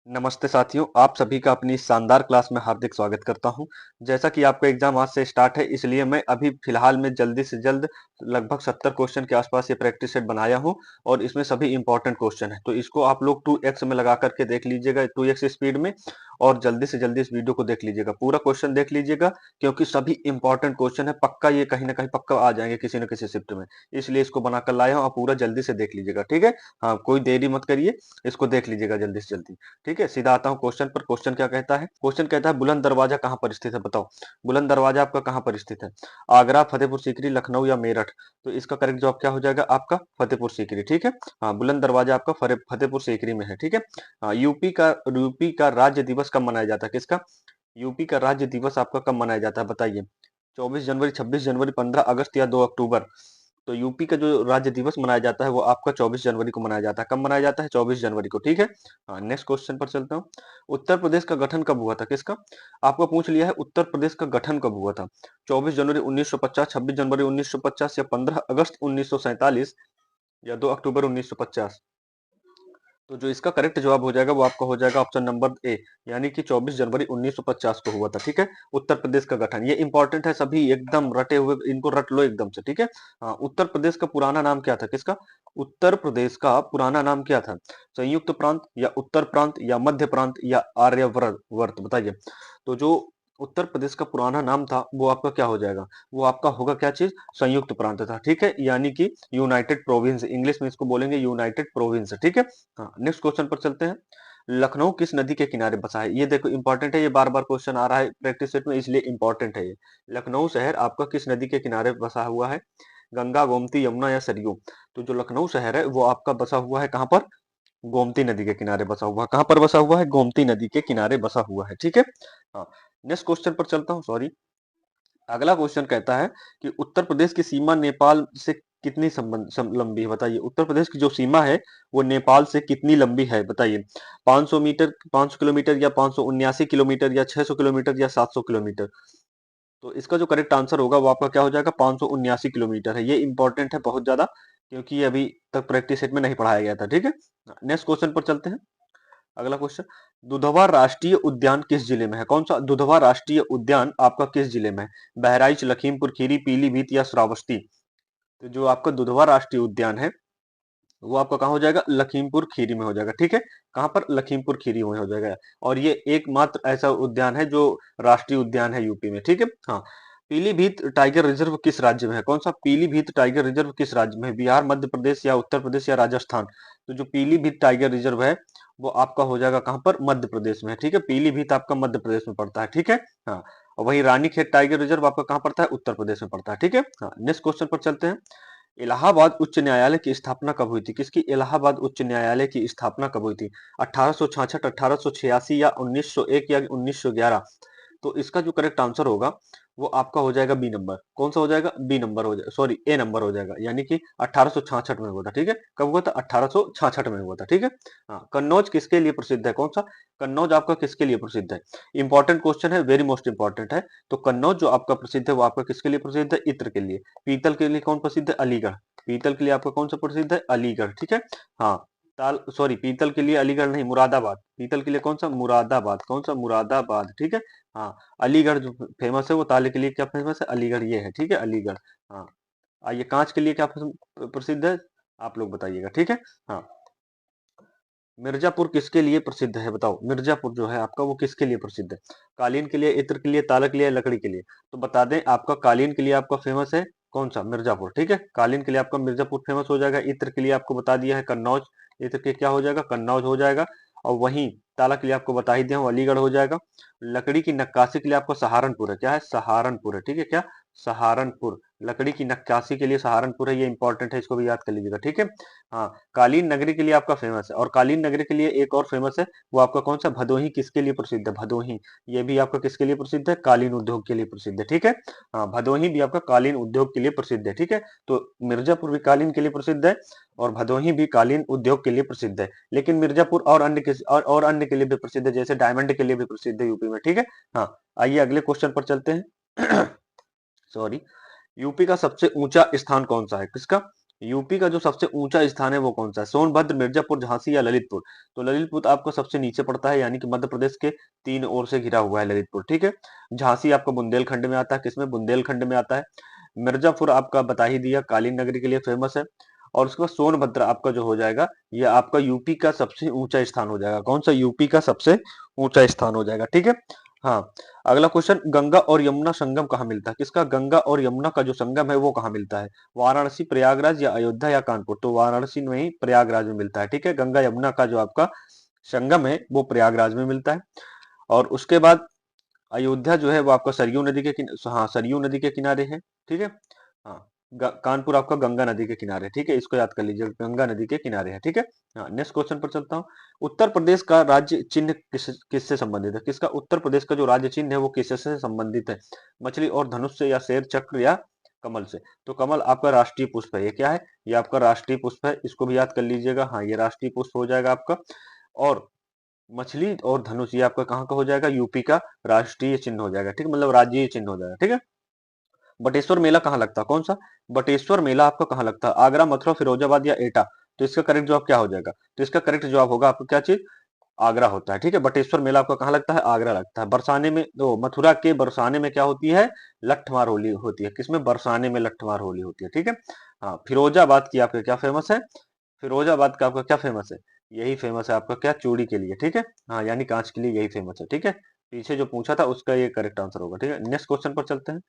नमस्ते साथियों, आप सभी का अपनी इस शानदार क्लास में हार्दिक स्वागत करता हूं। जैसा कि आपका एग्जाम आज से स्टार्ट है, इसलिए मैं अभी फिलहाल में जल्दी से जल्द लगभग 70 क्वेश्चन के आसपास ये प्रैक्टिस सेट बनाया हूं और इसमें सभी इंपॉर्टेंट क्वेश्चन है। तो इसको आप लोग 2x में लगा करके देख लीजिएगा, 2x स्पीड में, और जल्दी से जल्दी इस वीडियो को देख लीजिएगा, पूरा क्वेश्चन देख लीजिएगा, क्योंकि सभी इंपॉर्टेंट क्वेश्चन है। पक्का ये कहीं ना कहीं पक्का आ जाएंगे किसी न किसी शिफ्ट में, इसलिए इसको बनाकर लाया हूँ। आप पूरा जल्दी से देख लीजिएगा, ठीक है। हाँ, कोई देरी मत करिए, इसको देख लीजिएगा जल्दी से जल्दी। ठीक है, सीधा आता हूँ क्वेश्चन पर। क्वेश्चन क्या कहता है? क्वेश्चन कहता है बुलंद दरवाजा कहाँ पर स्थित है, बताओ। बुलंद दरवाजा आपका कहाँ पर स्थित है? आगरा, फतेहपुर सीकरी, लखनऊ या मेरठ? तो इसका करेक्ट जवाब क्या हो जाएगा आपका? फतेहपुर सीकरी। ठीक है, हाँ, बुलंद दरवाजा आपका फतेहपुर सीकरी में है। ठीक है, हाँ, यूपी का राज्य दिवस कब मनाया जाता है? किसका? यूपी का राज्य दिवस आपका कब मनाया जाता है, बताइए। 24 जनवरी, 26 जनवरी, 15 अगस्त या 2 अक्टूबर? तो यूपी का जो राज्य दिवस मनाया जाता है वो आपका 24 जनवरी को मनाया जाता है। कब मनाया जाता है? 24 जनवरी को। ठीक है, हाँ, नेक्स्ट क्वेश्चन पर चलता हूँ। उत्तर प्रदेश का गठन कब हुआ था? किसका? आपको पूछ लिया है उत्तर प्रदेश का गठन कब हुआ था। 24 जनवरी 1950, 26 जनवरी 1950 या 15 अगस्त 1947 या 2 अक्टूबर 1950? तो जो इसका करेक्ट जवाब हो जाएगा वो आपका हो जाएगा ऑप्शन नंबर ए, यानी कि 24 जनवरी 1950 को हुआ था। ठीक है, उत्तर प्रदेश का गठन, ये इंपॉर्टेंट है, सभी एकदम रटे हुए, इनको रट लो एकदम से। ठीक है, हाँ, उत्तर प्रदेश का पुराना नाम क्या था? किसका? उत्तर प्रदेश का पुराना नाम क्या था? संयुक्त प्रांत या उत्तर प्रांत या मध्य प्रांत या आर्यवर्त वर्त, बताइए। तो जो उत्तर प्रदेश का पुराना नाम था वो आपका क्या हो जाएगा? वो आपका होगा क्या चीज? संयुक्त प्रांत था। ठीक है, यानी कि यूनाइटेड प्रोविंस, इंग्लिश में इसको बोलेंगे यूनाइटेड प्रोविंस। ठीक है, हाँ, नेक्स्ट क्वेश्चन पर चलते हैं। लखनऊ किस नदी के किनारे बसा है? ये देखो इंपॉर्टेंट है, ये बार बार क्वेश्चन आ रहा है प्रैक्टिस सेट में, इसलिए इंपॉर्टेंट है ये। लखनऊ शहर आपका किस नदी के किनारे बसा हुआ है? गंगा, गोमती, यमुना या सरयू? तो जो लखनऊ शहर है वो आपका बसा हुआ है कहाँ पर? गोमती नदी के किनारे बसा हुआ है। कहाँ पर बसा हुआ है? गोमती नदी के किनारे बसा हुआ है। ठीक है, हाँ, नेक्स्ट क्वेश्चन पर चलता हूँ, सॉरी। अगला क्वेश्चन कहता है कि उत्तर प्रदेश की सीमा नेपाल से कितनी लंबी है, बताइए। उत्तर प्रदेश की जो सीमा है वो नेपाल से कितनी लंबी है, बताइए। 500 मीटर, 500 किलोमीटर या 579 किलोमीटर या 600 किलोमीटर या 700 किलोमीटर? तो इसका जो करेक्ट आंसर होगा वो आपका क्या हो जाएगा? 579 किलोमीटर है। ये इंपॉर्टेंट है बहुत ज्यादा, क्योंकि ये अभी तक प्रैक्टिस सेट में नहीं पढ़ाया गया था। ठीक है, नेक्स्ट क्वेश्चन पर चलते हैं। अगला क्वेश्चन, दुधवा राष्ट्रीय उद्यान किस जिले में है? कौन सा दुधवा राष्ट्रीय उद्यान आपका किस जिले में है? बहराइच, लखीमपुर खीरी, पीलीभीत या श्रावस्ती? तो जो आपका दुधवा राष्ट्रीय उद्यान है वो आपका कहाँ हो जाएगा? लखीमपुर खीरी में हो जाएगा। ठीक है, कहाँ पर? लखीमपुर खीरी में हो जाएगा। और ये एकमात्र ऐसा उद्यान है जो राष्ट्रीय उद्यान है यूपी में। ठीक है, हाँ। पीलीभीत टाइगर रिजर्व किस राज्य में है? कौन सा पीलीभीत टाइगर रिजर्व किस राज्य में है? बिहार, मध्य प्रदेश या उत्तर प्रदेश या राजस्थान? तो जो पीलीभीत टाइगर रिजर्व है वो आपका हो जाएगा कहाँ पर? मध्य प्रदेश में है। ठीक है, पीलीभीत आपका मध्य प्रदेश में पड़ता है। ठीक है, हाँ। और वही रानीखेत टाइगर रिजर्व आपका कहाँ पड़ता है? उत्तर प्रदेश में पड़ता है। ठीक है, हाँ, नेक्स्ट क्वेश्चन पर चलते हैं। इलाहाबाद उच्च न्यायालय की स्थापना कब हुई थी? किसकी? इलाहाबाद उच्च न्यायालय की स्थापना कब हुई थी? 1866, 1886 या 1901 या 1911? तो इसका जो करेक्ट आंसर होगा वो आपका हो जाएगा बी नंबर। कौन सा हो जाएगा? बी नंबर हो जाएगा, सॉरी, ए नंबर हो जाएगा, यानी कि 1866 में हुआ था। ठीक है, कब हुआ था? 1866 में हुआ था। ठीक है, हाँ। कन्नौज किसके लिए प्रसिद्ध है? कौन सा? कन्नौज आपका किसके लिए प्रसिद्ध है? इंपॉर्टेंट क्वेश्चन है, वेरी मोस्ट इंपॉर्टेंट है। तो कन्नौज जो आपका प्रसिद्ध है वो आपका किसके लिए प्रसिद्ध है? इत्र के लिए। पीतल के लिए कौन प्रसिद्ध है? अलीगढ़। पीतल के लिए आपका कौन सा प्रसिद्ध है? अलीगढ़। ठीक है, हाँ। ताल सॉरी, पीतल के लिए अलीगढ़ नहीं, मुरादाबाद। पीतल के लिए कौन सा? मुरादाबाद। कौन सा? मुरादाबाद। ठीक है, हाँ। अलीगढ़ जो फेमस है वो ताले के लिए क्या फेमस है? अलीगढ़, ये है। ठीक है, अलीगढ़, हाँ। आइए, कांच के लिए क्या प्रसिद्ध है? आप लोग बताइएगा। ठीक है, हाँ। मिर्जापुर किसके लिए प्रसिद्ध है, बताओ। मिर्जापुर जो है आपका वो किसके लिए प्रसिद्ध है? कालीन के लिए, इत्र के लिए, ताला के लिए, लकड़ी के लिए? तो बता दें, आपका कालीन के लिए आपका फेमस है कौन सा? मिर्जापुर। ठीक है, कालीन के लिए आपका मिर्जापुर फेमस हो जाएगा। इत्र के लिए आपको बता दिया है कन्नौज, इत्र के क्या हो जाएगा? कन्नौज हो जाएगा। और वहीं ताला के लिए आपको बता ही दिया हूं, अलीगढ़ हो जाएगा। लकड़ी की नक्काशी के लिए आपको सहारनपुर है। क्या है? सहारनपुर है। ठीक है, क्या? सहारनपुर। लकड़ी की नक्काशी के लिए सहारनपुर है, ये इंपॉर्टेंट है, इसको भी याद कर लीजिएगा। ठीक है, हाँ। कालीन नगरी के लिए आपका फेमस है, और कालीन नगरी के लिए एक और फेमस है, वो आपका कौन सा? भदोही किसके लिए प्रसिद्ध है? भदोही, ये भी आपका किसके लिए प्रसिद्ध है? कालीन उद्योग के लिए प्रसिद्ध है। ठीक है, हाँ, भदोही भी आपका कालीन उद्योग के लिए प्रसिद्ध है। ठीक है, तो मिर्जापुर भी कालीन के लिए प्रसिद्ध है और भदोही भी कालीन उद्योग के लिए प्रसिद्ध है। लेकिन मिर्जापुर और अन्य और अन्य के लिए भी प्रसिद्ध है, जैसे डायमंड के लिए भी प्रसिद्ध है यूपी में। ठीक है, हाँ। आइए अगले क्वेश्चन पर चलते हैं। सॉरी, यूपी का सबसे ऊंचा स्थान कौन सा है? किसका? यूपी का जो सबसे ऊंचा स्थान है वो कौन सा है? सोनभद्र, मिर्जापुर, झांसी या ललितपुर? तो ललितपुर आपका सबसे नीचे पड़ता है, यानी कि मध्य प्रदेश के तीन ओर से घिरा हुआ है ललितपुर, ठीक है। झांसी आपका बुंदेलखंड में आता है, किसमें? बुंदेलखंड में आता है। मिर्जापुर आपका बता ही दिया, कालीन नगरी के लिए फेमस है। और उसके बाद सोनभद्र आपका जो हो जाएगा, ये आपका यूपी का सबसे ऊंचा स्थान हो जाएगा। कौन सा? यूपी का सबसे ऊंचा स्थान हो जाएगा, ठीक है। हाँ, अगला क्वेश्चन, गंगा और यमुना संगम कहाँ मिलता है? किसका? गंगा और यमुना का जो संगम है वो कहाँ मिलता है? वाराणसी, प्रयागराज या अयोध्या या कानपुर? तो वाराणसी में ही, प्रयागराज में मिलता है, ठीक है। गंगा यमुना का जो आपका संगम है वो प्रयागराज में मिलता है। और उसके बाद अयोध्या जो है वो आपका सरयू नदी के हाँ, सरयू नदी के किनारे है, ठीक है। हाँ, कानपुर आपका गंगा नदी के किनारे, ठीक है, इसको याद कर लीजिए, गंगा नदी के किनारे है, ठीक है। हाँ, नेक्स्ट क्वेश्चन पर चलता हूँ। उत्तर प्रदेश का राज्य चिन्ह किससे संबंधित है? किसका? उत्तर प्रदेश का जो राज्य चिन्ह है वो किससे संबंधित है? मछली और धनुष से, या शेर, चक्र या कमल से? तो कमल आपका राष्ट्रीय पुष्प है। ये क्या है? ये आपका राष्ट्रीय पुष्प है, इसको भी याद कर लीजिएगा। हाँ, ये राष्ट्रीय पुष्प हो जाएगा आपका। और मछली और धनुष ये आपका कहाँ का हो जाएगा? यूपी का राष्ट्रीय चिन्ह हो जाएगा, ठीक है, मतलब राज्य चिन्ह हो जाएगा, ठीक है। बटेश्वर मेला कहाँ लगता है? कौन सा? बटेश्वर मेला आपका कहाँ लगता है? आगरा, मथुरा, फिरोजाबाद या एटा? तो इसका करेक्ट जवाब क्या हो जाएगा? तो इसका करेक्ट जवाब होगा आपका क्या चीज? आगरा होता है, ठीक है। बटेश्वर मेला आपका कहाँ लगता है? आगरा लगता है। बरसाने में, तो मथुरा के बरसाने में क्या होती है? लठमार होली होती है। किसमें? बरसाने में लठमार होली होती है, ठीक है। हाँ, फिरोजाबाद की आपका क्या फेमस है? फिरोजाबाद का आपका क्या फेमस है? यही फेमस है आपका क्या? चूड़ी के लिए, ठीक है। हाँ, यानी कांच के लिए यही फेमस है, ठीक है। पीछे जो पूछा था उसका ये करेक्ट आंसर होगा, ठीक है। नेक्स्ट क्वेश्चन पर चलते हैं।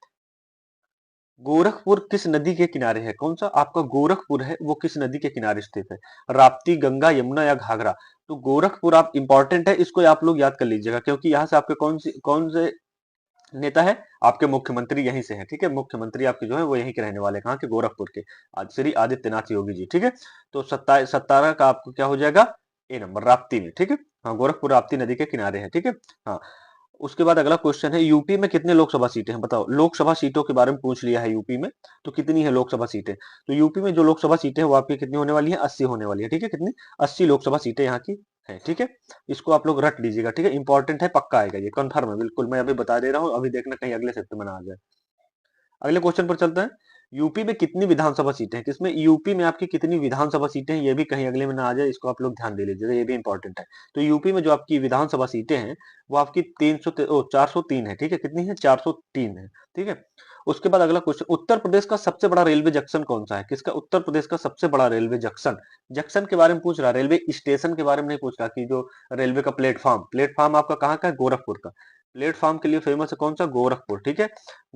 गोरखपुर किस नदी के किनारे है? कौन सा आपका गोरखपुर है वो किस नदी के किनारे स्थित है? राप्ती, गंगा, यमुना या घाघरा? तो गोरखपुर आप इंपॉर्टेंट है, इसको आप लोग याद कर लीजिएगा, क्योंकि यहाँ से आपके कौन से नेता है? आपके मुख्यमंत्री यहीं से हैं, ठीक है। मुख्यमंत्री आपके जो है वो यहीं के रहने वाले हैं। कहाँ के? गोरखपुर के। आज श्री आदित्यनाथ योगी जी, ठीक है। तो 17 का आपको क्या हो जाएगा? ए नंबर, राप्ती में, ठीक है। हाँ, गोरखपुर राप्ती नदी के किनारे है, ठीक है। हाँ, उसके बाद अगला क्वेश्चन है, यूपी में कितने लोकसभा सीटें हैं? बताओ। लोकसभा सीटों के बारे में पूछ लिया है यूपी में, तो कितनी है लोकसभा सीटें? तो यूपी में जो लोकसभा सीटें हैं वो आपकी कितनी होने वाली है? 80 होने वाली है, ठीक है। कितनी? 80 लोकसभा सीटें यहाँ की है, ठीक है। इसको आप लोग रट लीजिएगा, ठीक है, इंपॉर्टेंट है, पक्का आएगा, ये कंफर्म है बिल्कुल, मैं अभी बता दे रहा हूँ, अभी देखना कहीं अगले सेक्टर में ना आ जाए। अगले क्वेश्चन पर चलते हैं। यूपी में कितनी विधानसभा सीटें हैं? किसमें? यूपी में आपकी कितनी विधानसभा सीटें हैं, ये भी कहीं अगले में ना आ जाए, इसको आप लोग ध्यान दे लीजिएगा, ये भी इंपॉर्टेंट है। तो यूपी में जो आपकी विधानसभा सीटें हैं वो आपकी 403 है, ठीक है। कितनी है? 403 है, ठीक है। उसके बाद अगला क्वेश्चन, उत्तर प्रदेश का सबसे बड़ा रेलवे जंक्शन कौन सा है? किसका? उत्तर प्रदेश का सबसे बड़ा रेलवे जंक्शन। जंक्शन के बारे में पूछ रहा, रेलवे स्टेशन के बारे में नहीं पूछ रहा, कि जो रेलवे का प्लेटफॉर्म, प्लेटफॉर्म आपका कहाँ का है? गोरखपुर का। प्लेटफॉर्म के लिए फेमस है कौन सा? गोरखपुर, ठीक है।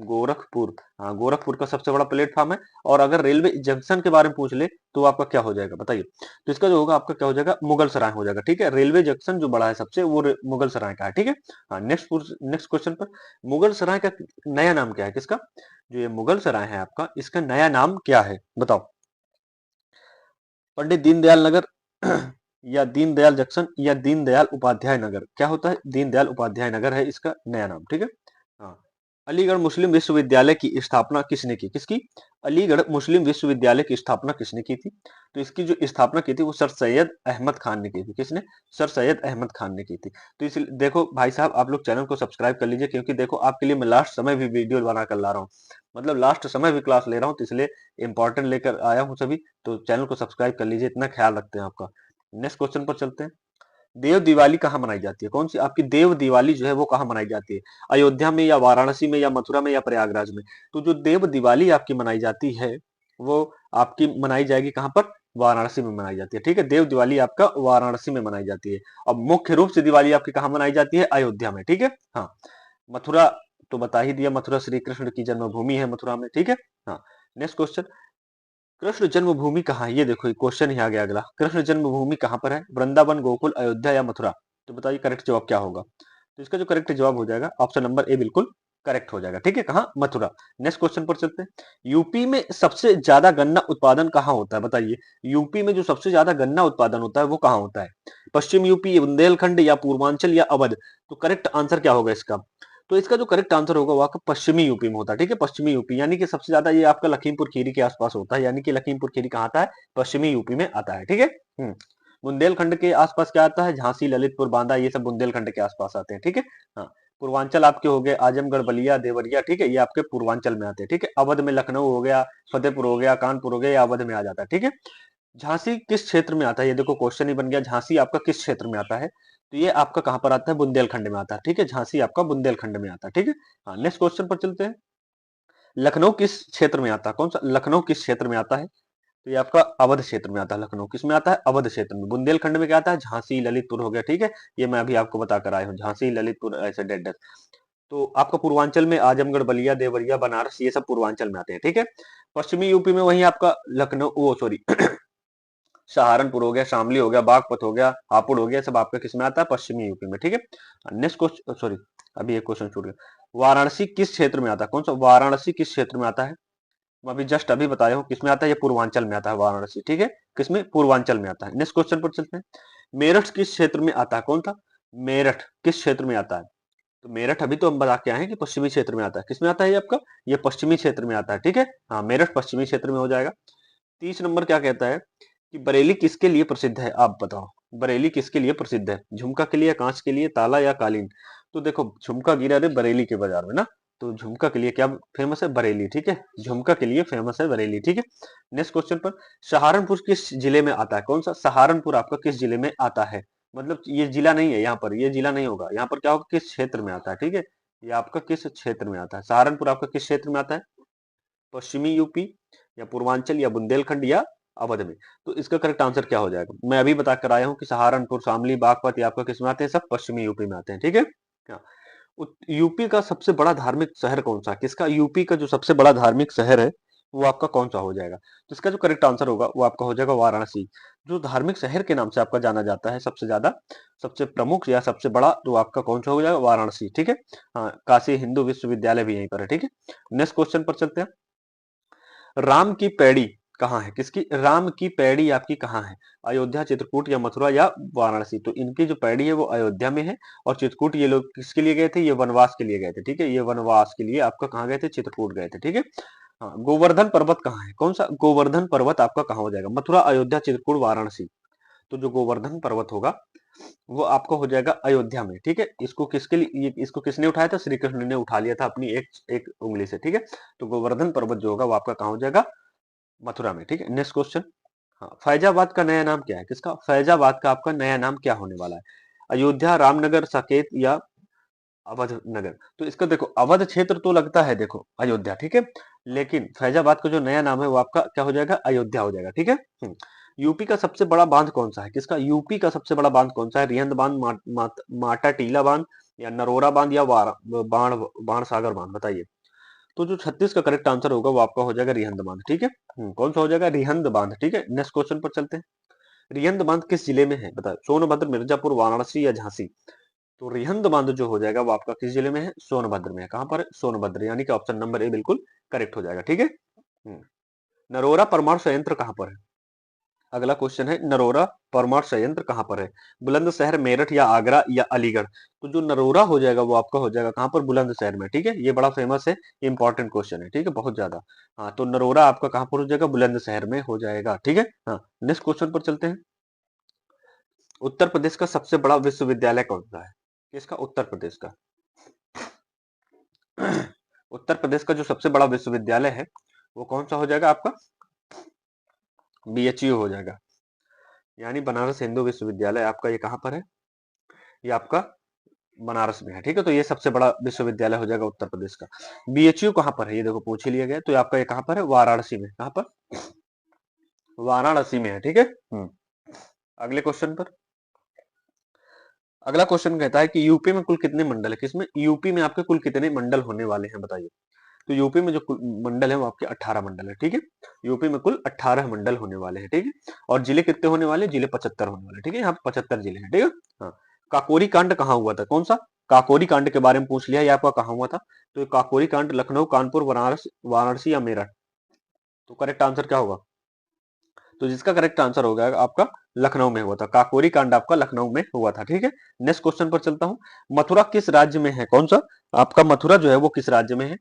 गोरखपुर, हाँ, गोरखपुर का सबसे बड़ा प्लेटफॉर्म है। और अगर रेलवे जंक्शन के बारे में पूछ ले तो आपका क्या हो जाएगा बताइए? तो इसका जो होगा आपका क्या हो जाएगा? मुगल सराय हो जाएगा, ठीक है। रेलवे जंक्शन जो बड़ा है सबसे, वो मुगल सराय का है, ठीक है। हाँ, नेक्स्ट क्वेश्चन पर, मुगल सराय का नया नाम क्या है? किसका? जो ये मुगल सराय है आपका, इसका नया नाम क्या है? बताओ। पंडित दीनदयाल नगर या दीनदयाल जंक्शन या दीनदयाल उपाध्याय नगर? क्या होता है? दीनदयाल उपाध्याय नगर है इसका नया नाम, ठीक है। हाँ, अलीगढ़ मुस्लिम विश्वविद्यालय की स्थापना किसने की? किसकी? अलीगढ़ मुस्लिम विश्वविद्यालय की स्थापना किसने की थी? तो इसकी जो स्थापना की थी वो सर सैयद अहमद खान ने की थी। किसने? सर सैयद अहमद खान ने की थी। तो इस देखो भाई साहब, आप लोग चैनल को सब्सक्राइब कर लीजिए, क्योंकि देखो आपके लिए मैं लास्ट समय भी वीडियो बना कर ला रहा हूँ, मतलब लास्ट समय भी क्लास ले रहा हूँ, तो इसलिए इंपॉर्टेंट लेकर आया हूँ सभी। तो चैनल को सब्सक्राइब कर लीजिए, इतना ख्याल रखते हैं आपका। नेक्स्ट क्वेश्चन पर चलते हैं। देव दिवाली कहाँ मनाई जाती है? कौन सी आपकी देव दिवाली जो है वो कहाँ मनाई जाती है? अयोध्या में या वाराणसी में या मथुरा में या प्रयागराज में? तो जो देव दिवाली आपकी मनाई जाती है वो आपकी मनाई जाएगी कहाँ पर? वाराणसी में मनाई जाती है, ठीक है। देव दिवाली आपका वाराणसी में मनाई जाती है। अब मुख्य रूप से दिवाली आपकी कहाँ मनाई जाती है? अयोध्या में, ठीक है। हाँ, मथुरा तो बता ही दिया, मथुरा श्री कृष्ण की जन्मभूमि है मथुरा में, ठीक है। हाँ, नेक्स्ट क्वेश्चन, कृष्ण जन्मभूमि कहाँ है? ये देखो, ये क्वेश्चन ही आ गया अगला। कृष्ण जन्मभूमि कहाँ पर है? वृंदावन, गोकुल, अयोध्या या मथुरा? तो बताइए करेक्ट जवाब क्या होगा? तो इसका जो करेक्ट जवाब हो जाएगा, ऑप्शन नंबर ए बिल्कुल करेक्ट हो जाएगा, ठीक है। कहाँ? मथुरा। नेक्स्ट क्वेश्चन पर चलते हैं। यूपी में सबसे ज्यादा गन्ना उत्पादन कहाँ होता है? बताइए, यूपी में जो सबसे ज्यादा गन्ना उत्पादन होता है वो कहाँ होता है? पश्चिम यूपी, बुंदेलखंड या पूर्वांचल या अवध? तो करेक्ट आंसर क्या होगा इसका? तो इसका जो करेक्ट आंसर होगा वो आपका पश्चिमी यूपी में होता है, ठीक है। पश्चिमी यूपी, यानी कि सबसे ज्यादा ये आपका लखीमपुर खीरी के आसपास होता है, यानी कि लखीमपुर खीरी कहाँ आता है? पश्चिमी यूपी में आता है, ठीक है। बुंदेलखंड के आसपास क्या आता है? झांसी, ललितपुर, बांदा, ये सब बुंदेलखंड के आसपास आते हैं, ठीक है। हाँ, पूर्वांचल आपके हो गए आजमगढ़, बलिया, देवरिया, ठीक है, ये आपके पूर्वांचल में आते हैं, ठीक है। अवध में लखनऊ हो गया, फतेहपुर हो गया, कानपुर हो गया, ये अवध में आ जाता है, ठीक है। झांसी किस क्षेत्र में आता है, ये देखो क्वेश्चन ही बन गया, झांसी आपका किस क्षेत्र में आता है, तो ये आपका कहां पर आता है, बुंदेलखंड में आता है, ठीक है। झांसी आपका बुंदेलखंड में आता है, ठीक है। हाँ, नेक्स्ट क्वेश्चन पर चलते हैं। लखनऊ किस क्षेत्र में आता है, कौन सा लखनऊ किस क्षेत्र में आता है, तो ये आपका अवध क्षेत्र में आता है। लखनऊ किस में आता है, अवध क्षेत्र में। बुंदेलखंड में क्या आता है, झांसी, ललितपुर हो गया, ठीक है। ये मैं अभी आपको बताकर आया हूँ, झांसी, ललितपुर, ऐसे डेड डेड। तो आपका पूर्वांचल में आजमगढ़, बलिया, देवरिया, बनारस, ये सब पूर्वांचल में आते हैं, ठीक है। पश्चिमी यूपी में वही आपका लखनऊ, वो सॉरी सहारनपुर हो गया, शामली हो गया, बागपत हो गया, हापुड़ हो गया, सब आपका किस में आता है, पश्चिमी यूपी में, ठीक है। नेक्स्ट क्वेश्चन, सॉरी अभी एक क्वेश्चन छूट गया। वाराणसी किस क्षेत्र में आता है, कौन सा वाराणसी किस क्षेत्र में आता है, मैं अभी जस्ट अभी बताया हूँ किसमें आता है, ये पूर्वांचल में आता है वाराणसी, ठीक है। किसमें, पूर्वांचल में आता है। नेक्स्ट क्वेश्चन पर चलते हैं। मेरठ किस क्षेत्र में आता है, कौन था, मेरठ किस क्षेत्र में आता है, तो मेरठ अभी तो हम बता के आए हैं कि पश्चिमी क्षेत्र में आता है। किसमें आता है ये आपका, ये पश्चिमी क्षेत्र में आता है, ठीक है। हाँ, मेरठ पश्चिमी क्षेत्र में हो जाएगा। 30 नंबर क्या कहता है कि बरेली किसके लिए प्रसिद्ध है, आप बताओ। बरेली किसके लिए प्रसिद्ध है, झुमका के लिए, कांच के लिए, ताला या कालीन। तो देखो झुमका गिरा रे बरेली के बाजार में ना, तो झुमका के लिए क्या फेमस है, बरेली, ठीक है। झुमका के लिए फेमस है बरेली, ठीक है। नेक्स्ट क्वेश्चन पर, सहारनपुर किस जिले में आता है, कौन सा सहारनपुर आपका किस जिले में आता है, मतलब ये जिला नहीं है, यहाँ पर ये जिला नहीं होगा, यहाँ पर क्या होगा, किस क्षेत्र में आता है, ठीक है। ये आपका किस क्षेत्र में आता है, सहारनपुर आपका किस क्षेत्र में आता है, पश्चिमी यूपी या पूर्वांचल या बुंदेलखंड या अवध में। तो इसका करेक्ट आंसर क्या हो जाएगा, मैं अभी बता कर आया हूं कि सहारनपुर, शामली, बागपत ये आपका किस में आते हैं, सब पश्चिमी यूपी में आते हैं, ठीक है। हाँ, यूपी का सबसे बड़ा धार्मिक शहर कौन सा है, किसका, यूपी का जो सबसे बड़ा धार्मिक शहर है वो आपका कौन सा हो जाएगा, तो इसका जो करेक्ट आंसर होगा वो आपका हो जाएगा वाराणसी। जो धार्मिक शहर के नाम से आपका जाना जाता है सबसे ज्यादा, सबसे प्रमुख या सबसे बड़ा, तो आपका कौन सा हो जाएगा, वाराणसी, ठीक है। हाँ, काशी हिंदू विश्वविद्यालय भी यहीं पर है, ठीक है। नेक्स्ट क्वेश्चन पर चलते हैं। राम की पैड़ी कहाँ है, किसकी, राम की पैड़ी आपकी कहाँ है, अयोध्या, चित्रकूट या मथुरा या वाराणसी। तो इनकी जो पैड़ी है वो अयोध्या में है, और चित्रकूट ये लोग किसके लिए गए थे, ये वनवास के लिए गए थे, ठीक है। ये वनवास के लिए आपका कहाँ गए थे, चित्रकूट गए थे, ठीक है। हाँ, गोवर्धन पर्वत कहाँ है, कौन सा गोवर्धन पर्वत आपका कहाँ हो जाएगा, मथुरा, अयोध्या, चित्रकूट, वाराणसी। तो जो गोवर्धन पर्वत होगा वो आपको हो जाएगा अयोध्या में, ठीक है। इसको किसके लिए, इसको किसने उठाया था, श्री कृष्ण ने उठा लिया था अपनी एक एक उंगली से, ठीक है। तो गोवर्धन पर्वत जो होगा वो आपका कहाँ हो जाएगा, मथुरा में, ठीक है। Next question. हाँ, फैजाबाद का नया नाम क्या है, किसका, फैजाबाद का आपका नया नाम क्या होने वाला है, अयोध्या, रामनगर, साकेत या अवध नगर। तो इसका देखो अवध क्षेत्र तो लगता है देखो अयोध्या, ठीक है, लेकिन फैजाबाद का जो नया नाम है वो आपका क्या हो जाएगा, अयोध्या हो जाएगा, ठीक है। यूपी का सबसे बड़ा बांध कौन सा है, किसका, यूपी का सबसे बड़ा बांध कौन सा है, रिहंद बांध, माटा टीला बांध या नरोरा बांध या बाण बाण सागर बांध, बताइए। तो जो 36 का करेक्ट आंसर होगा वो आपका हो जाएगा रिहंद बांध, ठीक है। कौन सा हो जाएगा, रिहंद बांध, ठीक है। नेक्स्ट क्वेश्चन पर चलते हैं। रिहंद बांध किस जिले में है, बताओ, सोनभद्र, मिर्जापुर, वाराणसी या झांसी। तो रिहंद बांध जो हो जाएगा वो आपका किस जिले में है, सोनभद्र में है। कहां पर है, सोनभद्र, यानी कि ऑप्शन नंबर ए बिल्कुल करेक्ट हो जाएगा, ठीक है। नरोरा परमाणु संयंत्र कहां पर है, अगला क्वेश्चन है, नरोरा परमाणु संयंत्र कहां पर है, बुलंदशहर, मेरठ या आगरा या अलीगढ़। तो जो नरोरा हो जाएगा वो आपका हो जाएगा कहां पर, बुलंदशहर में, ठीक है। ये बड़ा फेमस है, इंपॉर्टेंट क्वेश्चन है, ठीक है, बहुत ज्यादा। हाँ, तो नरोरा आपका कहां पर हो जाएगा, बुलंदशहर में हो जाएगा, ठीक है। हाँ, नेक्स्ट क्वेश्चन पर चलते हैं। उत्तर प्रदेश का सबसे बड़ा विश्वविद्यालय कौन सा है, किसका, उत्तर प्रदेश का। उत्तर प्रदेश का जो सबसे बड़ा विश्वविद्यालय है वो कौन सा हो जाएगा आपका, बीएचयू हो जाएगा, यानी बनारस हिंदू विश्वविद्यालय आपका, ये कहां पर है, ये आपका बनारस में है, ठीक है। तो ये सबसे बड़ा विश्वविद्यालय हो जाएगा उत्तर प्रदेश का। बीएचयू कहां पर है, ये देखो पूछ ही लिया गया, तो ये आपका ये कहां पर है, वाराणसी में, कहां पर, वाराणसी में है, ठीक है। अगले क्वेश्चन पर, अगला क्वेश्चन कहता है कि यूपी में कुल कितने मंडल है, किसमें, यूपी में आपके कुल कितने मंडल होने वाले हैं, बताइए। तो यूपी में जो मंडल है वो आपके 18 मंडल है, ठीक है। यूपी में कुल 18 मंडल होने वाले हैं, ठीक है। और जिले कितने होने वाले, जिले 75 होने वाले, ठीक है। यहाँ 75 जिले हैं, ठीक है। हाँ, काकोरी कांड कहाँ हुआ था, कौन सा, काकोरी कांड के बारे में पूछ लिया, ये आपका कहाँ हुआ था, तो काकोरी कांड लखनऊ, कानपुर, बनारस, वाराणसी या मेरठ। तो करेक्ट आंसर क्या होगा, तो जिसका करेक्ट आंसर होगा आपका लखनऊ में हुआ था, काकोरी कांड आपका लखनऊ में हुआ था, ठीक है। नेक्स्ट क्वेश्चन पर चलता हूं। मथुरा किस राज्य में है, कौन सा आपका मथुरा जो है वो किस राज्य में है,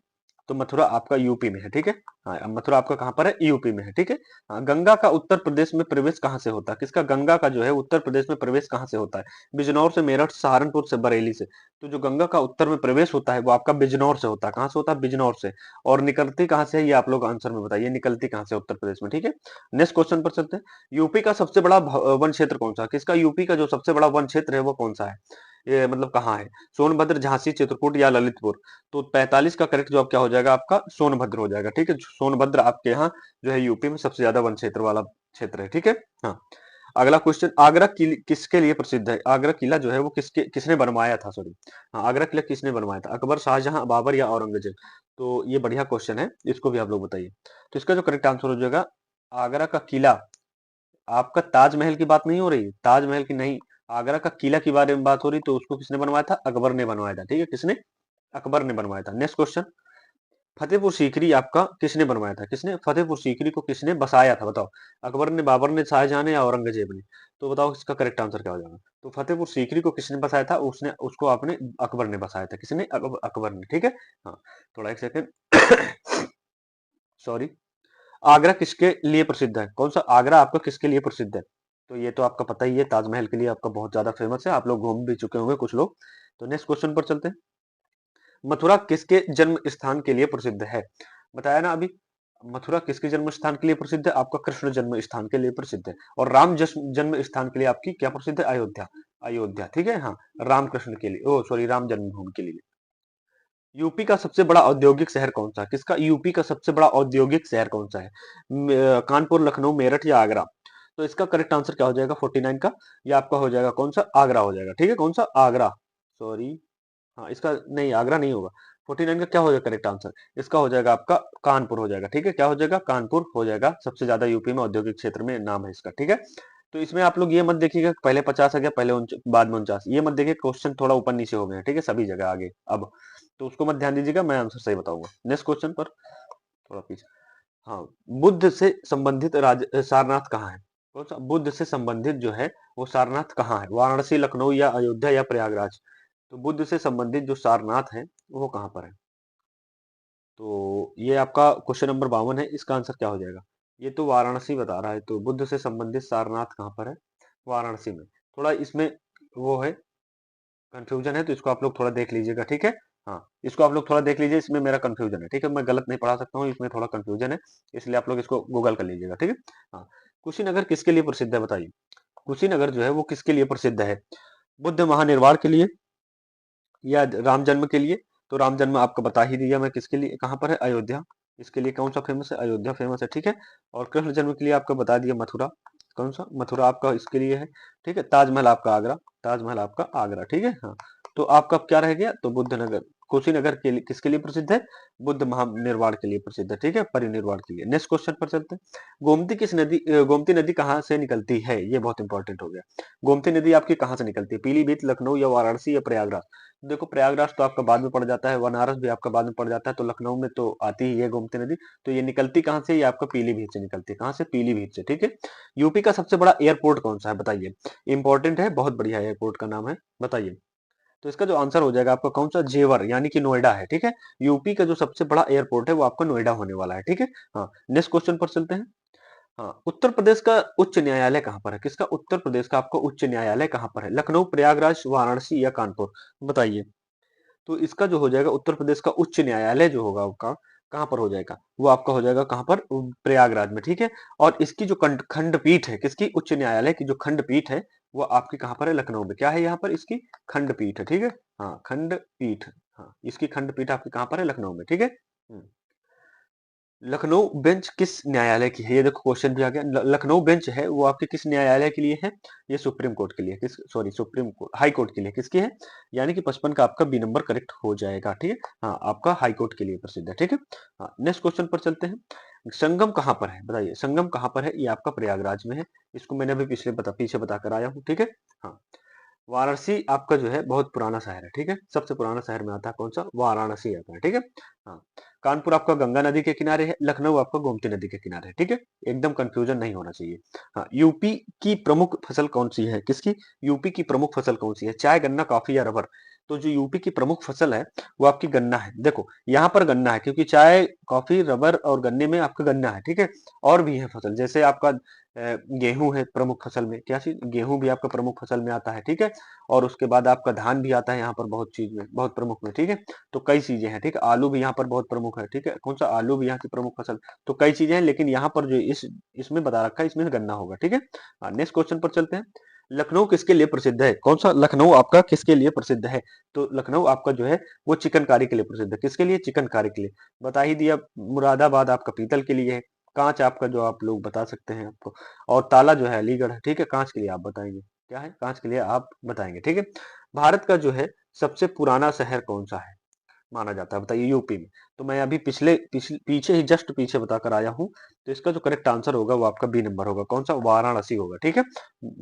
तो मथुरा आपका यूपी में है, ठीक है। हाँ, अब मथुरा आपका कहाँ पर है, यूपी में है, ठीक है। हाँ, गंगा का उत्तर प्रदेश में प्रवेश कहाँ से होता है, किसका गंगा का जो है उत्तर प्रदेश में प्रवेश कहाँ से होता है, बिजनौर से, मेरठ, सहारनपुर से, बरेली से। तो जो गंगा का उत्तर में प्रवेश होता है वो आपका बिजनौर से होता है, कहाँ से होता है, बिजनौर से। और निकलती कहाँ से है ये आप लोग आंसर में बताइए, निकलती कहाँ से उत्तर प्रदेश में, ठीक है। नेक्स्ट क्वेश्चन पर चलते हैं। यूपी का सबसे बड़ा वन क्षेत्र कौन सा है, किसका यूपी का जो सबसे बड़ा वन क्षेत्र है वो कौन सा है, ये मतलब कहाँ है, सोनभद्र, झांसी, चित्रकूट या ललितपुर। तो 45 का करेक्ट जवाब क्या हो जाएगा आपका, सोनभद्र हो जाएगा, ठीक है। सोनभद्र आपके यहाँ जो है यूपी में सबसे ज्यादा वन क्षेत्र वाला क्षेत्र है, ठीक है। हाँ, अगला क्वेश्चन, आगरा किसके लिए प्रसिद्ध है, आगरा किला जो है वो किसने बनवाया था, सॉरी। हाँ, आगरा किला किसने बनवाया था, अकबर, शाहजहां, बाबर या औरंगजेब। तो ये बढ़िया क्वेश्चन है, इसको भी आप लोग बताइए। तो इसका जो करेक्ट आंसर हो जाएगा, आगरा का किला, आपका ताजमहल की बात नहीं हो रही, ताजमहल की नहीं, आगरा का किला के बारे में बात हो रही, तो उसको किसने बनवाया था, अकबर ने बनवाया था, ठीक है। किसने, अकबर ने बनवाया था। नेक्स्ट क्वेश्चन, फतेहपुर सीकरी आपका किसने बनवाया था, किसने फतेहपुर सीकरी को किसने बसाया था, बताओ। अकबर ने, बाबर ने, शाहजहां ने या औरंगजेब ने। तो बताओ इसका करेक्ट आंसर क्या हो जाएगा। तो फतेहपुर सीकरी को किसने बसाया था, उसने उसको आपने अकबर ने बसाया था, किसने, अकबर ने, ठीक है। हाँ, थोड़ा एक सेकेंड सॉरी। आगरा किसके लिए प्रसिद्ध है, कौन सा आगरा आपका किसके लिए प्रसिद्ध है। तो ये तो आपका पता ही है, ताजमहल के लिए आपका बहुत ज्यादा फेमस है, आप लोग घूम भी चुके होंगे कुछ लोग। तो नेक्स्ट क्वेश्चन पर चलते हैं। मथुरा किसके जन्म स्थान के लिए प्रसिद्ध है, बताया ना अभी। मथुरा किसके जन्म स्थान के लिए प्रसिद्ध है, आपका कृष्ण जन्म स्थान के लिए प्रसिद्ध है। और राम जन्म स्थान के लिए आपकी क्या प्रसिद्ध है, अयोध्या। अयोध्या, ठीक है। हाँ, राम कृष्ण के लिए, ओ सॉरी, राम जन्मभूमि के लिए। यूपी का सबसे बड़ा औद्योगिक शहर कौन सा है, किसका, यूपी का सबसे बड़ा औद्योगिक शहर कौन सा है, कानपुर, लखनऊ, मेरठ या आगरा। तो इसका करेक्ट आंसर क्या हो जाएगा, 49 का, ये आपका हो जाएगा कौन सा, आगरा हो जाएगा, ठीक है। कौन सा, आगरा, सॉरी। हाँ, इसका नहीं, आगरा नहीं होगा। 49 का क्या हो जाएगा करेक्ट आंसर, इसका हो जाएगा आपका कानपुर हो जाएगा, ठीक है। क्या हो जाएगा, कानपुर हो जाएगा, सबसे ज्यादा यूपी में औद्योगिक क्षेत्र में नाम है इसका, ठीक है। तो इसमें आप लोग ये मत देखिएगा कि पहले 50 आ गया, पहले बाद में 49, ये मत देखिए, क्वेश्चन थोड़ा ऊपर नीचे हो गए हैं, ठीक है, सभी जगह आगे अब। तो उसको मत ध्यान दीजिएगा, मैं आंसर सही बताऊंगा। नेक्स्ट क्वेश्चन पर थोड़ा पीछे। हाँ, बुद्ध से संबंधित सारनाथ कहाँ है, कौन सा, बुद्ध से संबंधित जो है वो सारनाथ कहाँ है, वाराणसी, लखनऊ या अयोध्या या प्रयागराज। तो बुद्ध से संबंधित जो सारनाथ है वो कहाँ पर है। तो ये आपका क्वेश्चन नंबर 52 है, इसका आंसर क्या हो जाएगा। ये तो वाराणसी बता रहा है, तो बुद्ध से संबंधित सारनाथ कहाँ पर है, वाराणसी में। थोड़ा इसमें वो है, कंफ्यूजन है, तो इसको आप लोग थोड़ा देख लीजिएगा, ठीक है। हाँ, इसको आप लोग थोड़ा देख लीजिए, इसमें मेरा कंफ्यूजन है, ठीक है, मैं गलत नहीं पढ़ा सकता हूँ, इसमें थोड़ा कंफ्यूजन है, इसलिए आप लोग इसको गूगल कर लीजिएगा, ठीक है। हाँ, कुशीनगर किसके लिए प्रसिद्ध है, बताइए। कुशीनगर जो है वो किसके लिए प्रसिद्ध है, बुद्ध महानिर्वाण के लिए या राम जन्म के लिए। तो राम जन्म आपका बता ही दिया मैं, किसके लिए, कहाँ पर है, अयोध्या। इसके लिए कौन सा फेमस है, अयोध्या फेमस है, ठीक है। और कृष्ण जन्म के लिए आपका बता दिया, मथुरा। कौन सा, मथुरा आपका इसके लिए है, ठीक है। ताजमहल आपका आगरा, ताजमहल आपका आगरा, ठीक है। हाँ, तो आपका अब क्या रह गया, तो बुद्ध नगर, कुशीनगर के लिए किसके लिए प्रसिद्ध है, बुद्ध महानिर्वाण के लिए प्रसिद्ध है, ठीक है, परिनिर्वाण के लिए। नेक्स्ट क्वेश्चन पर चलते हैं। गोमती नदी कहाँ से निकलती है, ये बहुत इंपॉर्टेंट हो गया। गोमती नदी आपकी कहाँ से निकलती है, पीलीभीत, लखनऊ या वाराणसी या प्रयागराज। देखो, प्रयागराज तो आपका बाद में पड़ जाता है, बनारस भी आपका बाद में पड़ जाता है, तो लखनऊ में तो आती ही है गोमती नदी। तो ये निकलती कहाँ से, ये आपका पीलीभीत से निकलती है, कहाँ से, पीलीभीत से, ठीक है। यूपी का सबसे बड़ा एयरपोर्ट कौन सा है, बताइए। इंपॉर्टेंट है, बहुत बढ़िया एयरपोर्ट का नाम है, बताइए। तो इसका जो आंसर हो जाएगा आपका कौन सा, जेवर, यानी कि नोएडा है, ठीक है। यूपी का जो सबसे बड़ा एयरपोर्ट है वो आपका नोएडा होने वाला है, ठीक है। हाँ, नेक्स्ट क्वेश्चन पर चलते हैं। हाँ, उत्तर प्रदेश का उच्च न्यायालय कहाँ पर है, किसका, उत्तर प्रदेश का आपका उच्च न्यायालय कहाँ पर है, लखनऊ, प्रयागराज, वाराणसी या कानपुर, बताइए। तो इसका जो हो जाएगा, उत्तर प्रदेश का उच्च न्यायालय जो होगा आपका कहाँ पर हो जाएगा, वो आपका हो जाएगा कहाँ पर, प्रयागराज में, ठीक है। और इसकी जो खंडपीठ है, किसकी, उच्च न्यायालय की जो खंडपीठ है वो आपकी कहाँ पर है, लखनऊ में। क्या है यहाँ पर, इसकी खंडपीठ है, ठीक है। हाँ, खंडपीठ, हाँ, इसकी खंडपीठ आपकी कहाँ पर है, लखनऊ में, ठीक है। लखनऊ बेंच किस न्यायालय की है, ये देखो क्वेश्चन भी आ गया। लखनऊ बेंच है वो आपके किस न्यायालय के लिए है, ये सुप्रीम कोर्ट के लिए, किस, sorry, supreme court, high court के लिए, किसकी है, यानी कि 55 का आपका बी नंबर करेक्ट हो जाएगा, ठीक है। हाँ, आपका हाई कोर्ट के लिए प्रसिद्ध है, ठीक है। हाँ, नेक्स्ट क्वेश्चन पर चलते हैं। संगम कहाँ पर है, बताइए, संगम कहाँ पर है, ये आपका प्रयागराज में है। इसको मैंने अभी पीछे बताकर आया हूँ, ठीक है। हाँ, वाराणसी आपका जो है बहुत पुराना शहर है, ठीक है, सबसे पुराना शहर में आता है कौन सा, वाराणसी आता है, ठीक है। हाँ, कानपुर आपका गंगा नदी के किनारे है, लखनऊ आपका गोमती नदी के किनारे है, ठीक है। एकदम कंफ्यूजन नहीं होना चाहिए। हाँ, यूपी की प्रमुख फसल कौन सी है, किसकी, यूपी की प्रमुख फसल कौन सी है, चाय, गन्ना, कॉफी या रबर। तो जो यूपी की प्रमुख फसल है वो आपकी गन्ना है। देखो यहाँ पर गन्ना है क्योंकि चाय, कॉफी, रबर और गन्ने में आपका गन्ना है, ठीक है। और भी है फसल, जैसे आपका गेहूं है प्रमुख फसल में, क्या चीज, गेहूं भी आपका प्रमुख फसल में आता है, ठीक है। और उसके बाद आपका धान भी आता है यहाँ पर बहुत चीज में, बहुत प्रमुख में, ठीक है। तो कई चीजें हैं, ठीक है। आलू भी यहाँ पर बहुत प्रमुख है, ठीक है। कौन सा, आलू भी यहाँ की प्रमुख फसल। तो कई चीजें हैं, लेकिन यहाँ पर जो इस इसमें बता रखा है, इसमें गन्ना होगा, ठीक है। नेक्स्ट क्वेश्चन पर चलते हैं। लखनऊ किसके लिए प्रसिद्ध है? कौन सा लखनऊ आपका किसके लिए प्रसिद्ध है? तो लखनऊ आपका जो है वो चिकनकारी के लिए प्रसिद्ध है। किसके लिए? चिकनकारी के लिए। बता ही दिया। मुरादाबाद आपका पीतल के लिए है। कांच आपका जो आप लोग बता सकते हैं आपको। और ताला जो है अलीगढ़ है, ठीक है। कांच के लिए आप बताएंगे, क्या है, कांच के लिए आप बताएंगे, ठीक है। भारत का जो है सबसे पुराना शहर कौन सा है माना जाता है, बताइए, यूपी में। तो मैं अभी पीछे ही जस्ट पीछे बताकर आया हूं। तो इसका जो करेक्ट आंसर होगा वो आपका बी नंबर होगा। कौन सा? वाराणसी होगा, ठीक है।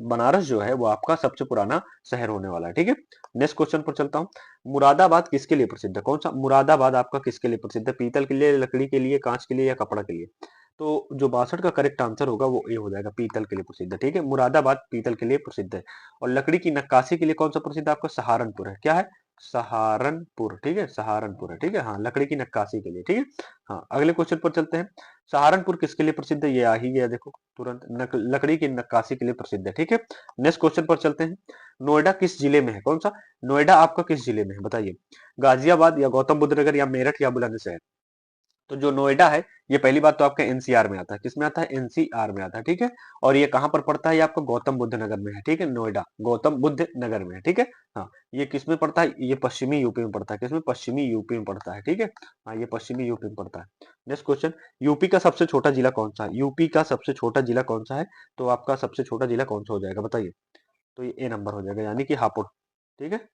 बनारस जो है वो आपका सबसे पुराना शहर होने वाला है, ठीक है। नेक्स्ट क्वेश्चन पर चलता हूँ। मुरादाबाद किसके लिए प्रसिद्ध है? कौन सा मुरादाबाद आपका किसके लिए प्रसिद्ध है? पीतल के लिए, लकड़ी के लिए, कांच के लिए या कपड़ा के लिए? तो जो 62 का करेक्ट आंसर होगा वो ए हो जाएगा, पीतल के लिए प्रसिद्ध है, ठीक है। मुरादाबाद पीतल के लिए प्रसिद्ध है। और लकड़ी की नक्काशी के लिए कौन सा प्रसिद्ध है? आपका सहारनपुर है। क्या है? सहारनपुर, ठीक है। सहारनपुर है, ठीक है। हाँ, लकड़ी की नक्काशी के लिए, ठीक है। हाँ, अगले क्वेश्चन पर चलते हैं। सहारनपुर किसके लिए प्रसिद्ध है? ये आ ही गया, देखो तुरंत, लकड़ी की नक्काशी के लिए प्रसिद्ध है, ठीक है। नेक्स्ट क्वेश्चन पर चलते हैं। नोएडा किस जिले में है? कौन सा? नोएडा आपका किस जिले में है, बताइए। गाजियाबाद या गौतम बुद्ध नगर या मेरठ या बुलंदशहर? तो जो नोएडा है, ये पहली बात तो आपका एनसीआर में आता है। किसमें आता है? एनसीआर में आता है, ठीक है। और ये कहां पर पड़ता है? ये आपका गौतम बुद्ध नगर में है, ठीक है। नोएडा गौतम बुद्ध नगर में है, ठीक है। हाँ, ये किसमें पड़ता है? ये पश्चिमी यूपी में पड़ता है। किसमें? पश्चिमी यूपी में पड़ता है, ठीक है। हाँ, ये पश्चिमी यूपी में पड़ता है। Next question. यूपी का सबसे छोटा जिला कौन सा है? यूपी का सबसे छोटा जिला कौन सा है? तो आपका सबसे छोटा जिला कौन सा हो जाएगा, बताइए। तो ये ए नंबर हो जाएगा, यानी कि हापुड़, ठीक है।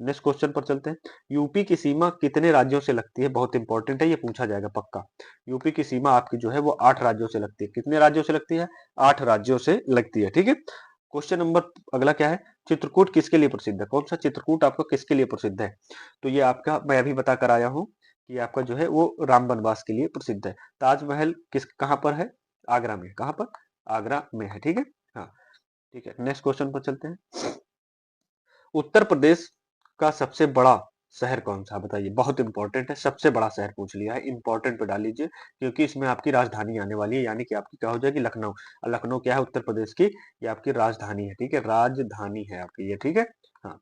नेक्स्ट क्वेश्चन पर चलते हैं। यूपी की सीमा कितने राज्यों से लगती है? बहुत इंपॉर्टेंट है, ये पूछा जाएगा पक्का। यूपी की सीमा आपकी जो है वो 8 राज्यों से लगती है। कितने राज्यों से लगती है? 8 राज्यों से लगती है, ठीक है। क्वेश्चन नंबर अगला क्या है? चित्रकूट किसके लिए प्रसिद्ध है? कौन सा चित्रकूट आपका किसके लिए प्रसिद्ध है? तो ये आपका मैं अभी बता कर आया हूँ कि आपका जो है वो राम वनवास के लिए प्रसिद्ध है। ताजमहल किस कहाँ पर है? आगरा में। कहाँ पर? आगरा में है, ठीक है। हाँ, ठीक है। नेक्स्ट क्वेश्चन पर चलते हैं। उत्तर प्रदेश का सबसे बड़ा शहर कौन सा है? बताइए, बहुत इंपॉर्टेंट है। सबसे बड़ा शहर पूछ लिया है, इंपॉर्टेंट पे डाल लीजिए, क्योंकि इसमें आपकी राजधानी आने वाली है, यानी कि आपकी क्या हो जाएगी? लखनऊ। लखनऊ क्या है? उत्तर प्रदेश की ये आपकी राजधानी है, ठीक है। राजधानी है आपकी ये, ठीक है। हाँ,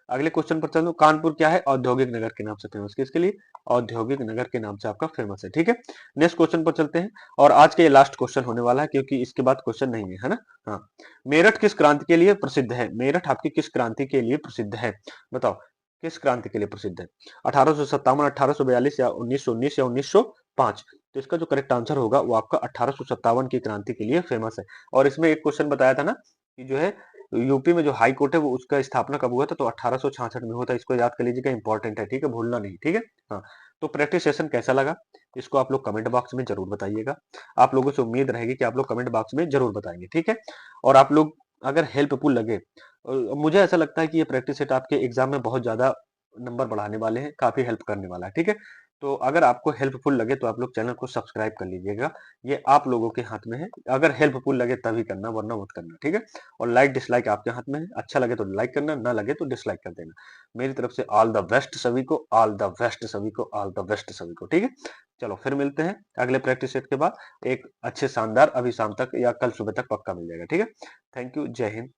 अगले क्वेश्चन पर चलो। कानपुर क्या है? औद्योगिक नगर के नाम से फेमस। किसके लिए? औद्योगिक नगर के नाम से आपका फेमस है, ठीक है। नेक्स्ट क्वेश्चन पर चलते हैं। और आज के ये लास्ट क्वेश्चन होने वाला है, क्योंकि इसके बाद क्वेश्चन नहीं है ना। हाँ, मेरठ किस क्रांति के लिए प्रसिद्ध है? मेरठ आपकी किस क्रांति के लिए प्रसिद्ध है? बताओ, किस क्रांति के लिए प्रसिद्ध है? 1857, 1842 या 1919 या 1905? तो इसका जो करेक्ट आंसर होगा वो आपका 1857 की क्रांति के लिए फेमस है। और इसमें एक क्वेश्चन बताया था ना कि जो है यूपी में जो हाई कोर्ट है वो उसका स्थापना कब हुआ था? तो 1866 में हुआ था। इसको याद कर लीजिएगा, इंपॉर्टेंट है, ठीक है, भूलना नहीं, ठीक है। हाँ, तो प्रैक्टिस सेशन कैसा लगा इसको आप लोग कमेंट बॉक्स में जरूर बताइएगा। आप लोगों से उम्मीद रहेगी कि आप लोग कमेंट बॉक्स में जरूर बताएंगे, ठीक है। और आप लोग अगर हेल्पफुल लगे, मुझे ऐसा लगता है कि ये प्रैक्टिस सेट आपके एग्जाम में बहुत ज्यादा नंबर बढ़ाने वाले हैं, काफी हेल्प करने वाला है, ठीक है। तो अगर आपको हेल्पफुल लगे तो आप लोग चैनल को सब्सक्राइब कर लीजिएगा। ये आप लोगों के हाथ में है, अगर हेल्पफुल लगे तभी करना, वरना मत करना, ठीक है। और लाइक डिसलाइक आपके हाथ में है। अच्छा लगे तो लाइक करना, ना लगे तो डिसलाइक कर देना। मेरी तरफ से ऑल द बेस्ट सभी को, ऑल द बेस्ट सभी को, ऑल द बेस्ट सभी को, ठीक है। चलो फिर मिलते हैं अगले प्रैक्टिस सेट के बाद। एक अच्छे शानदार अभी शाम तक या कल सुबह तक पक्का मिल जाएगा, ठीक है। थैंक यू, जय हिंद।